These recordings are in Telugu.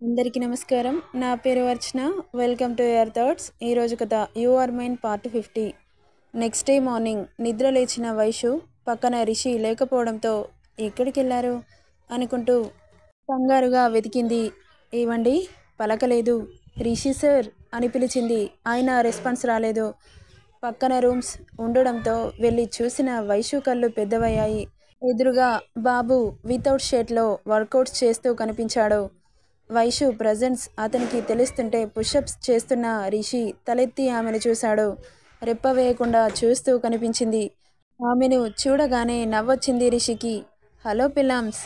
అందరికీ నమస్కారం. నా పేరు Archana. Welcome to your thoughts. ఈరోజు కథ you are mine part 50. Next day morning నిద్ర లేచిన వైషు పక్కన రిషి లేకపోవడంతో ఎక్కడికెళ్లారు అనుకుంటూ కంగారుగా వెతికింది. ఏవండి పలకలేదు. రిషి సార్ అని పిలిచింది. ఆయన రెస్పాన్స్ రాలేదు. పక్కన రూమ్స్ ఉండడంతో వెళ్ళి చూసిన వైషు కళ్ళు పెద్దవయ్యాయి. ఎదురుగా బాబు వితౌట్ షర్ట్లో వర్కౌట్స్ చేస్తూ కనిపించాడు. వైషు ప్రజెన్స్ అతనికి తెలుస్తుంటే పుషప్స్ చేస్తున్న రిషి తలెత్తి ఆమెను చూశాడు. రెప్ప వేయకుండా చూస్తూ కనిపించింది. ఆమెను చూడగానే నవ్వొచ్చింది రిషికి. హలో పిల్లామ్స్,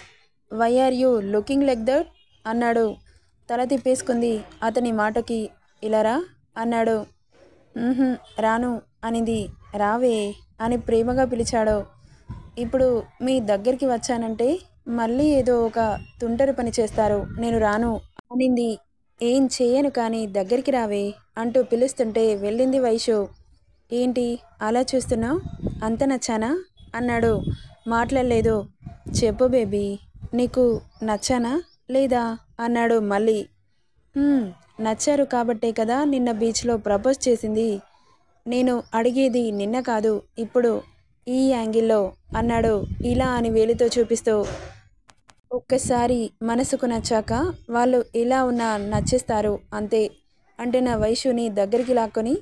why are you looking like that అన్నాడు. తల తిప్పేసుకుంది అతని మాటకి. ఇలారా అన్నాడు. రాను అనింది. రావే అని ప్రేమగా పిలిచాడు. ఇప్పుడు మీ దగ్గరికి వచ్చానంటే మళ్ళీ ఏదో ఒక తుంటరి పని చేస్తారు. నేను రాను అనింది. ఏం చేయను కానీ దగ్గరికి రావే అంటూ పిలుస్తుంటే వెళ్ళింది వైషు. ఏంటి అలా చూస్తున్నావు? అంత నచ్చానా అన్నాడు. మాట్లాడలేదు. చెప్పు బేబీ, నీకు నచ్చానా లేదా అన్నాడు మళ్ళీ. నచ్చారు కాబట్టే కదా నిన్న బీచ్లో ప్రపోజ్ చేసింది. నేను అడిగేది నిన్న కాదు, ఇప్పుడు ఈ యాంగిల్లో అన్నాడు ఇలా అని వేలితో చూపిస్తూ. ఒక్కసారి మనసుకు నచ్చాక వాళ్ళు ఎలా ఉన్నా నచ్చేస్తారు అంతే అంటున్న వైషుని దగ్గరికి లాక్కొని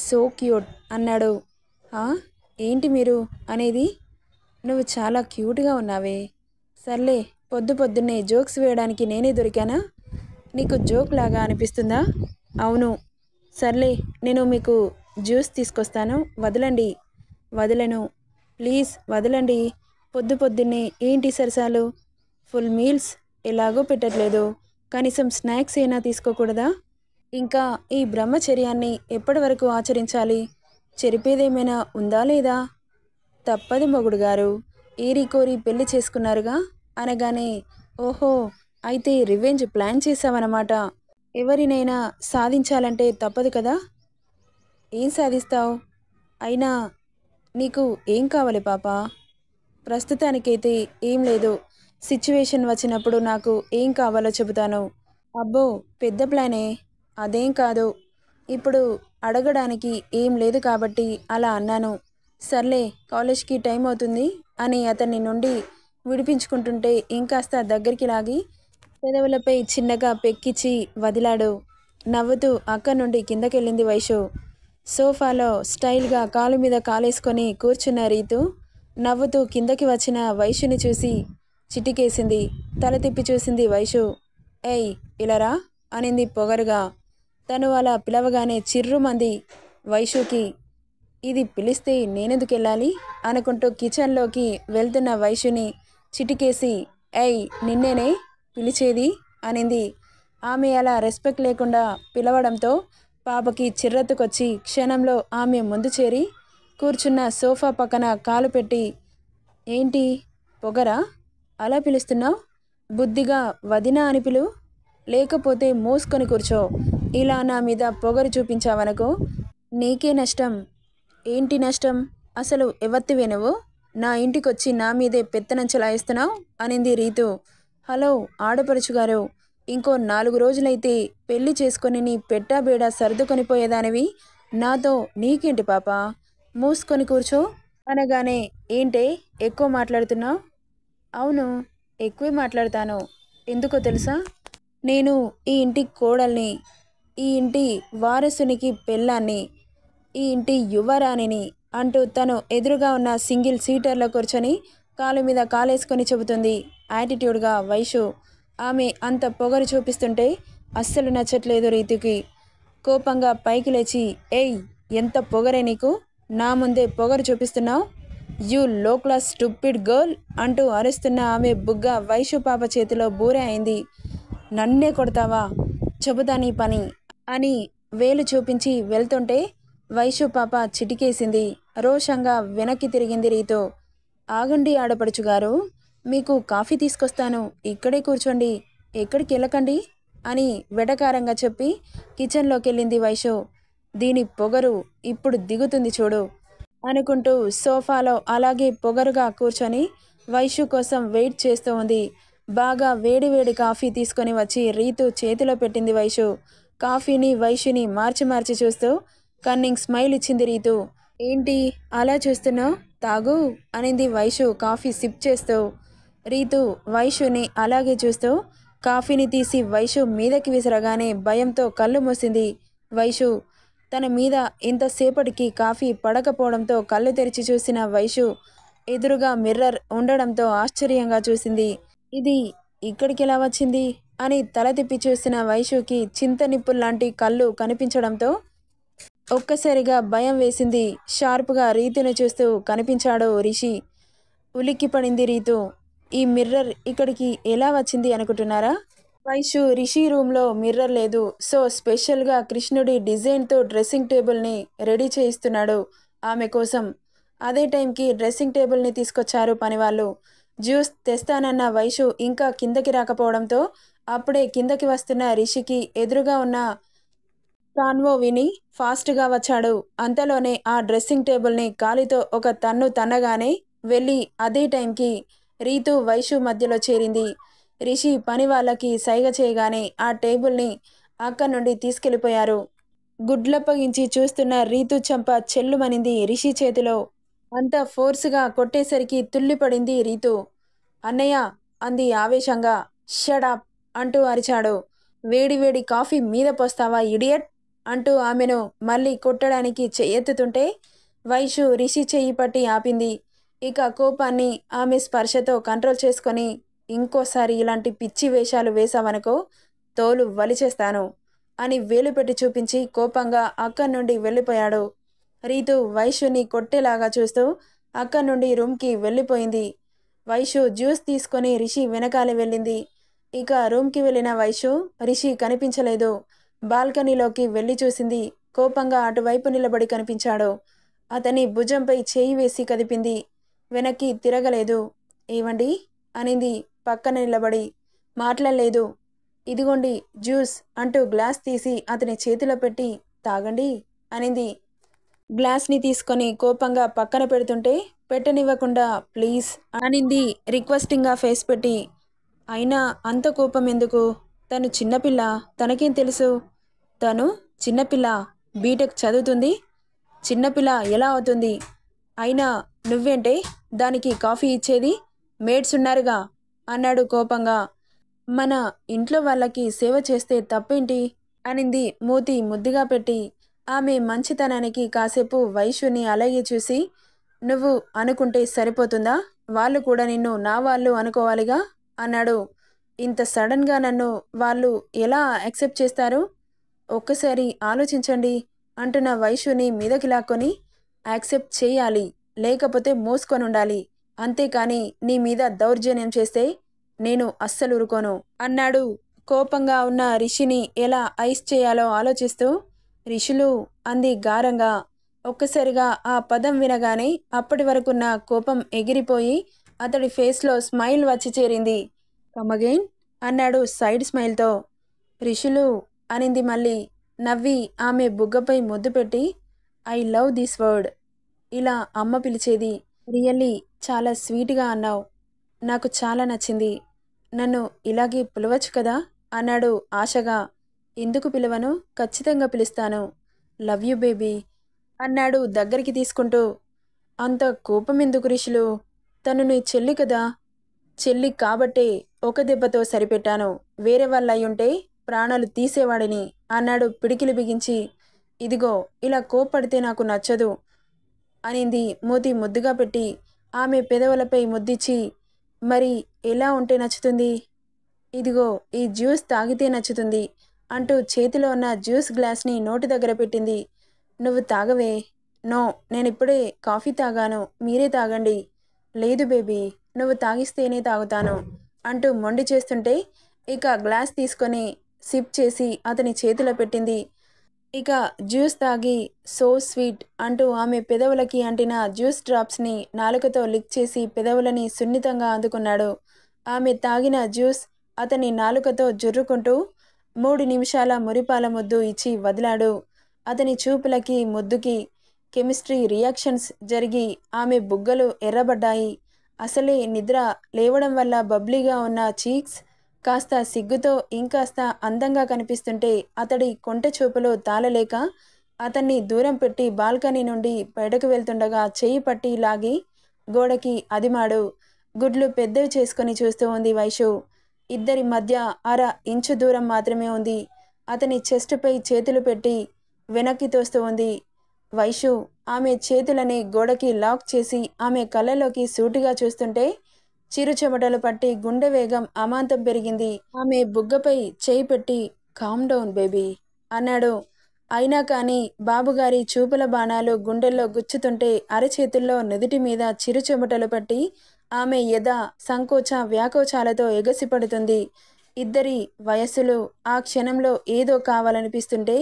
సో క్యూట్ అన్నాడు. ఏంటి మీరు అనేది? నువ్వు చాలా క్యూట్గా ఉన్నావే. సర్లే, పొద్దున్నే జోక్స్ వేయడానికి నేనే దొరికానా? నీకు జోక్ లాగా అనిపిస్తుందా? అవును. సర్లే, నేను మీకు జ్యూస్ తీసుకొస్తాను, వదలండి. వదలను, ప్లీజ్ వదలండి. పొద్దున్నే ఏంటి సరసాలు? ఫుల్ మీల్స్ ఎలాగో పెట్టట్లేదు, కనీసం స్నాక్స్ అయినా తీసుకోకూడదా? ఇంకా ఈ బ్రహ్మచర్యాన్ని ఎప్పటి వరకు ఆచరించాలి? చెరిపేదేమైనా ఉందా లేదా? తప్పదు మొగుడు గారు, ఏరికోరి పెళ్లి చేసుకున్నారుగా అనగానే ఓహో, అయితే రివెంజ్ ప్లాన్ చేసావన్నమాట. ఎవరినైనా సాధించాలంటే తప్పదు కదా. ఏం సాధిస్తావు? అయినా నీకు ఏం కావాలి పాపా? ప్రస్తుతానికైతే ఏం లేదు. సిచ్యువేషన్ వచ్చినప్పుడు నాకు ఏం కావాలో చెబుతాను. అబ్బో, పెద్ద ప్లానే. అదేం కాదు, ఇప్పుడు అడగడానికి ఏం లేదు కాబట్టి అలా అన్నాను. సర్లే, కాలేజ్కి టైం అవుతుంది అని అతన్ని నుండి విడిపించుకుంటుంటే ఇంకాస్త దగ్గరికి లాగి పెదవులపై చిన్నగా పెక్కిచ్చి వదిలాడు. నవ్వుతూ అక్కడి నుండి కిందకెళ్ళింది వైషు. సోఫాలో స్టైల్గా కాలు మీద కాలేసుకొని కూర్చున్న రీతు నవ్వుతూ కిందకి వచ్చిన వైషుని చూసి చిటికేసింది. తల తిప్పి చూసింది వైషు. ఏయ్ ఇలారా అనింది పొగరుగా. తను అలా పిలవగానే చిర్రుమంది వైషుకి. ఇది పిలిస్తే నేనెందుకెళ్ళాలి అనుకుంటూ కిచెన్లోకి వెళ్తున్న వైషుని చిటికేసి ఏయ్ నిన్నేనే పిలిచేది అనింది. ఆమె అలా రెస్పెక్ట్ లేకుండా పిలవడంతో పాపకి చిర్రెత్తుకొచ్చి క్షణంలో ఆమె ముందు చేరి కూర్చున్న సోఫా పక్కన కాలు పెట్టి ఏంటి పొగరా అలా పిలుస్తున్నావు? బుద్ధిగా వదినా అని పిలు, లేకపోతే మూసుకొని కూర్చో. ఇలా నా మీద పొగరు చూపించావనుకో నీకే నష్టం. ఏంటి నష్టం? అసలు ఎవత్తివే నువ్వు? నా ఇంటికొచ్చి నా మీదే పెత్తనం చెలాయిస్తున్నావు అనింది రీతు. హలో ఆడపడుచుగారు, ఇంకో 4 రోజులైతే పెళ్లి చేసుకొని నీ పెట్టాబేడా సర్దుకొనిపోయేదానివి. నాతో నీకేంటి పాపా? మూసుకొని కూర్చో అనగానే ఏంటే ఎక్కువ మాట్లాడుతున్నావు? అవును, ఎక్కువే మాట్లాడతాను. ఎందుకో తెలుసా? నేను ఈ ఇంటి కోడల్ని, ఈ ఇంటి వారసునికి పెళ్ళాన్ని, ఈ ఇంటి యువరాణిని అంటూ తను ఎదురుగా ఉన్న సింగిల్ సీటర్లో కూర్చొని కాలు మీద కాలేసుకొని చెబుతుంది యాటిట్యూడ్గా వైషు. ఆమె అంత పొగరు చూపిస్తుంటే అస్సలు నచ్చట్లేదు రీతుకి. కోపంగా పైకి లేచి ఏయ్ ఎంత పొగరే నీకు? నా ముందే పొగరు చూపిస్తున్నావు? యూ లో క్లాస్ స్టూపిడ్ గర్ల్ అంటూ అరుస్తున్న ఆమె బుగ్గ వైషు పాప చేతిలో బూరె అయింది. నన్నే కొడతావా? చెబుతా నీ పని అని వేలు చూపించి వెళ్తుంటే వైషు పాప చిటికేసింది. రోషంగా వెనక్కి తిరిగింది రీతు. ఆగండి ఆడపడుచుగారు, మీకు కాఫీ తీసుకొస్తాను, ఇక్కడే కూర్చోండి, ఎక్కడికి వెళ్ళకండి అని వెటకారంగా చెప్పి కిచెన్లోకి వెళ్ళింది వైషు. దీని పొగరు ఇప్పుడు దిగుతుంది చూడు అనుకుంటూ సోఫాలో అలాగే పొగరుగా కూర్చొని వైషు కోసం వెయిట్ చేస్తూ ఉంది. బాగా వేడి వేడి కాఫీ తీసుకొని వచ్చి రీతు చేతిలో పెట్టింది వైషు. కాఫీని వైషుని మార్చి మార్చి చూస్తూ కన్నింగ్ స్మైల్ ఇచ్చింది రీతు. ఏంటి అలా చూస్తున్నావు, తాగు అనింది వైషు కాఫీ సిప్ చేస్తూ. రీతు వైషుని అలాగే చూస్తూ కాఫీని తీసి వైషు మీదకి విసరగానే భయంతో కళ్ళు మూసింది వైషు. తన మీద ఇంతసేపటికి కాఫీ పడకపోవడంతో కళ్ళు తెరిచి చూసిన వైషు ఎదురుగా మిర్రర్ ఉండడంతో ఆశ్చర్యంగా చూసింది. ఇది ఇక్కడికి ఎలా వచ్చింది అని తల తిప్పి చూసిన వైషుకి చింత నిప్పుల్లాంటి కళ్ళు కనిపించడంతో ఒక్కసారిగా భయం వేసింది. షార్ప్గా రీతుని చూస్తూ కనిపించాడు రిషి. ఉలిక్కిపడింది రీతు. ఈ మిర్రర్ ఇక్కడికి ఎలా వచ్చింది అనుకుంటున్నారా? వైషు రిషి రూమ్లో మిర్రర్ లేదు. సో స్పెషల్గా కృష్ణుడి డిజైన్తో డ్రెస్సింగ్ టేబుల్ని రెడీ చేయిస్తున్నాడు ఆమె కోసం. అదే టైంకి డ్రెస్సింగ్ టేబుల్ని తీసుకొచ్చారు పనివాళ్ళు. జ్యూస్ తెస్తానన్న వైషు ఇంకా కిందకి రాకపోవడంతో అప్పుడే కిందకి వస్తున్న రిషికి ఎదురుగా ఉన్న కాన్వో విని ఫాస్ట్గా వచ్చాడు. అంతలోనే ఆ డ్రెస్సింగ్ టేబుల్ని కాలితో ఒక తన్ను తన్నగానే వెళ్ళి అదే టైంకి రీతు వైషు మధ్యలో చేరింది. రిషి పని వాళ్ళకి సైగ చేయగానే ఆ టేబుల్ని అక్కడి నుండి తీసుకెళ్ళిపోయారు. గుడ్లప్పగించి చూస్తున్న రీతు చెంప చెల్లుమనింది రిషి చేతిలో. అంత ఫోర్స్గా కొట్టేసరికి తుల్లిపడింది రీతు. అన్నయ్య అంది ఆవేశంగా. షడప్ అంటూ అరిచాడు. వేడి వేడి కాఫీ మీద పోస్తావా ఇడియట్ అంటూ ఆమెను మళ్ళీ కొట్టడానికి చెయ్యెత్తుతుంటే వైషు రిషి చెయ్యి పట్టి ఆపింది. ఇక కోపాన్ని ఆమె స్పర్శతో కంట్రోల్ చేసుకొని, ఇంకోసారి ఇలాంటి పిచ్చి వేషాలు వేశావనుకో తోలు వలిచేస్తాను అని వేలు పెట్టి చూపించి కోపంగా అక్కడి నుండి వెళ్ళిపోయాడు. రీతు వైషుని కొట్టేలాగా చూస్తూ అక్కడి నుండి రూమ్కి వెళ్ళిపోయింది. వైషు జ్యూస్ తీసుకొని రిషి వెనకాలే వెళ్ళింది. ఇక రూమ్కి వెళ్ళిన వైషు రిషి కనిపించలేదు. బాల్కనీలోకి వెళ్ళి చూసింది. కోపంగా అటువైపు నిలబడి కనిపించాడు. అతని భుజంపై చేయి వేసి కదిపింది. వెనక్కి తిరగలేదు. ఏవండి అనింది పక్కన నిలబడి. మాట్లాడలేదు. ఇదిగోండి జ్యూస్ అంటూ గ్లాస్ తీసి అతని చేతిలో పెట్టి తాగండి అనింది. గ్లాస్ని తీసుకొని కోపంగా పక్కన పెడుతుంటే పెట్టనివ్వకుండా ప్లీజ్ అనింది రిక్వెస్టింగ్గా ఫేస్ పెట్టి. అయినా అంత కోపం ఎందుకు? తను చిన్నపిల్ల, తనకేం తెలుసు? తను చిన్నపిల్ల, బీటెక్ చదువుతుంది. చిన్నపిల్ల ఎలా అవుతుంది? అయినా నువ్వేంటే దానికి కాఫీ ఇచ్చేది? మేడ్స్ ఉన్నారుగా అన్నాడు కోపంగా. మన ఇంట్లో వాళ్ళకి సేవ చేస్తే తప్పేంటి అనింది మూతి ముద్దుగా పెట్టి. ఆమె మంచితనానికి కాసేపు వైషుని అలాగే చూసి, నువ్వు అనుకుంటే సరిపోతుందా? వాళ్ళు కూడా నిన్ను నా వాళ్ళు అనుకోవాలిగా అన్నాడు. ఇంత సడన్గా నన్ను వాళ్ళు ఎలా యాక్సెప్ట్ చేస్తారు? ఒక్కసారి ఆలోచించండి అంటున్న వైషుని మీదకి లాక్కొని, యాక్సెప్ట్ చేయాలి, లేకపోతే మోసుకొని ఉండాలి. అంతేకాని నీ మీద దౌర్జన్యం చేస్తే నేను అస్సలు ఊరుకోను అన్నాడు. కోపంగా ఉన్న రిషిని ఎలా ఐస్ చేయాలో ఆలోచిస్తూ. రిషులు అంది గారంగా. ఒక్కసారిగా ఆ పదం వినగానే అప్పటి వరకున్న కోపం ఎగిరిపోయి అతడి ఫేస్లో స్మైల్ వచ్చి చేరింది. కమగైన్ అన్నాడు సైడ్ స్మైల్తో. రిషులు అనింది మళ్ళీ. నవ్వి ఆమె బుగ్గపై ముద్దు పెట్టి, ఐ లవ్ దిస్ వర్డ్. ఇలా అమ్మ పిలిచేది. రియల్లీ చాలా స్వీట్గా అన్నావు. నాకు చాలా నచ్చింది. నన్ను ఇలాగే పిలవచ్చు కదా అన్నాడు ఆశగా. ఎందుకు పిలవను? ఖచ్చితంగా పిలుస్తాను. లవ్ యూ బేబీ అన్నాడు దగ్గరికి తీసుకుంటూ. అంత కోపం ఎందుకు రిషులు? తను నీ చెల్లి కదా. చెల్లి కాబట్టే ఒక దెబ్బతో సరిపెట్టాను. వేరే వాళ్ళ అయ్యుంటే ప్రాణాలు తీసేవాడిని అన్నాడు పిడికిలి బిగించి. ఇదిగో ఇలా కోప్పడితే నాకు నచ్చదు అనింది మూతి ముద్దుగా పెట్టి. ఆమె పెదవులపై ముద్దిచ్చి, మరి ఎలా ఉంటే నచ్చుతుంది? ఇదిగో ఈ జ్యూస్ తాగితే నచ్చుతుంది అంటూ చేతిలో ఉన్న జ్యూస్ గ్లాస్ని నోటి దగ్గర పెట్టింది. నువ్వు తాగవే. నో, నేనిప్పుడే కాఫీ తాగాను, మీరే తాగండి. లేదు బేబీ, నువ్వు తాగిస్తేనే తాగుతాను అంటూ మొండి చేస్తుంటే ఇక గ్లాస్ తీసుకొని సిప్ చేసి అతని చేతిలో పెట్టింది. ఇక జ్యూస్ తాగి సో స్వీట్ అంటూ ఆమె పెదవులకి అంటిన జ్యూస్ డ్రాప్స్ని నాలుకతో లిక్ చేసి పెదవులని సున్నితంగా అందుకున్నాడు. ఆమె తాగిన జ్యూస్ అతని నాలుకతో జుర్రుకుంటూ 3 నిమిషాల మురిపాల ముద్దు ఇచ్చి వదిలాడు. అతని చూపులకి ముద్దుకి కెమిస్ట్రీ రియాక్షన్స్ జరిగి ఆమె బుగ్గలు ఎర్రబడ్డాయి. అసలే నిద్ర లేవడం వల్ల బబ్లీగా ఉన్న చీక్స్ కాస్త సిగ్గుతో ఇంకాస్త అందంగా కనిపిస్తుంటే అతడి కొంటె చూపులో తాళలేక అతన్ని దూరం పెట్టి బాల్కనీ నుండి బయటకు వెళ్తుండగా చెయ్యి పట్టి లాగి గోడకి అదిమాడు. గుడ్లు పెద్దవి చేసుకుని చూస్తూ ఉంది వైషు. ఇద్దరి మధ్య అర ఇంచు దూరం మాత్రమే ఉంది. అతని చెస్టుపై చేతులు పెట్టి వెనక్కి తోస్తూ ఉంది వైషు. ఆమె చేతులని గోడకి లాక్ చేసి ఆమె కళ్ళలోకి సూటిగా చూస్తుంటే చిరు చెమటలు పట్టి గుండె వేగం అమాంతం పెరిగింది. ఆమె బుగ్గపై చేయి పెట్టి కామ్ డౌన్ బేబీ అన్నాడు. అయినా కానీ బాబుగారి చూపుల బాణాలు గుండెల్లో గుచ్చుతుంటే అరచేతుల్లో నుదుటి మీద చిరు చెమటలు పట్టి ఆమె ఎద సంకోచ వ్యాకోచాలతో ఎగసిపడుతుంది. ఇద్దరి వయస్సులు ఆ క్షణంలో ఏదో కావాలనిపిస్తుంటే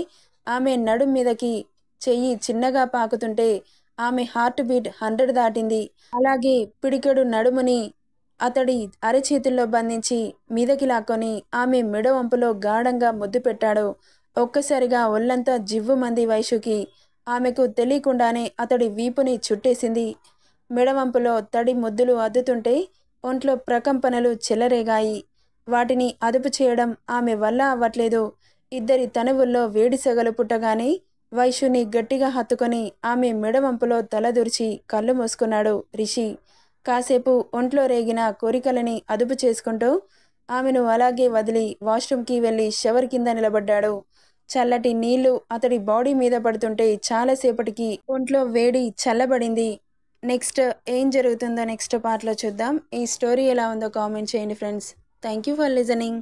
ఆమె నడుం మీదకి చెయ్యి చిన్నగా పాకుతుంటే ఆమె హార్ట్ బీట్ 100 దాటింది. అలాగే పిడికెడు నడుముని అతడి అరచేతుల్లో బంధించి మీదకి లాక్కొని ఆమె మెడ వంపులో గాఢంగా ముద్దు పెట్టాడు. ఒక్కసారిగా ఒళ్ళంతా జివ్వుమంది వైషుకి. ఆమెకు తెలియకుండానే అతడి వీపుని చుట్టేసింది. మెడవంపులో తడి ముద్దులు అద్దుతుంటే ఒంట్లో ప్రకంపనలు చెలరేగాయి. వాటిని అదుపు చేయడం ఆమె వల్ల అవ్వట్లేదు. ఇద్దరి తనువుల్లో వేడి సెగలు పుట్టగానే వైషుని గట్టిగా హత్తుకొని ఆమె మెడవంపులో తలదూర్చి కళ్ళు మూసుకున్నాడు రిషి. కాసేపు ఒంట్లో రేగిన కోరికలని అదుపు చేసుకుంటూ ఆమెను అలాగే వదిలి వాష్రూమ్కి వెళ్ళి షవర్ కింద నిలబడ్డాడు. చల్లటి నీళ్లు అతడి బాడీ మీద పడుతుంటే చాలాసేపటికి ఒంట్లో వేడి చల్లబడింది. నెక్స్ట్ ఏం జరుగుతుందో నెక్స్ట్ పార్ట్లో చూద్దాం. ఈ స్టోరీ ఎలా ఉందో కామెంట్ చేయండి friends. Thank you for listening.